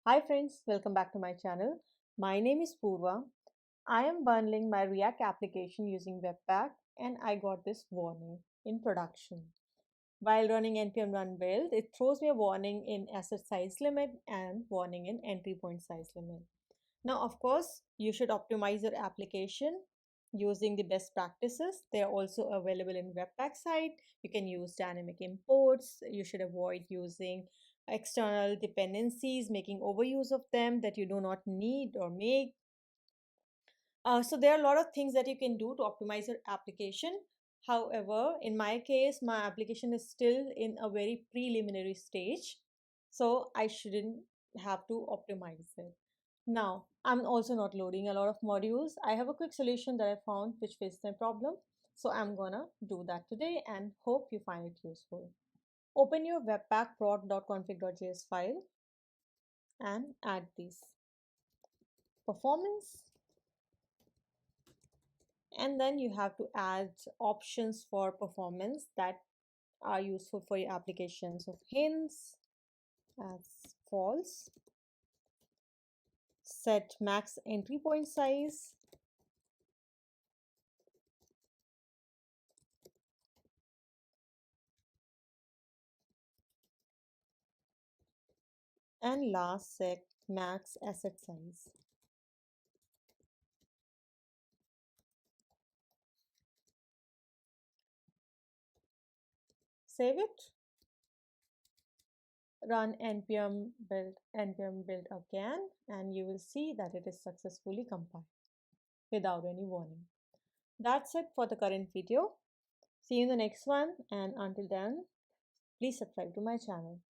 Hi friends, welcome back to my channel. My name is Purva. I am bundling my React application using webpack and I got this warning in production. While running npm run build, it throws me a warning in asset size limit and warning in entry point size limit. Now, of course, you should optimize your application using the best practices. They are also available in Webpack site. You can use dynamic imports. You should avoid using external dependencies, making overuse of them that you do not need or make. So there are a lot of things that you can do to optimize your application. However, in my case, my application is still in a very preliminary stage, so I shouldn't have to optimize it. Now, I'm also not loading a lot of modules. I have a quick solution that I found which fixes my problem. So I'm gonna do that today and hope you find it useful. Open your webpack prod.config.js file and add this performance. And then you have to add options for performance that are useful for your applications of hints as false, set max entry point size, and last set max asset size. Save it, run npm build again, and you will see that it is successfully compiled without any warning. That's it for the current video. See you in the next one, and until then, please subscribe to my channel.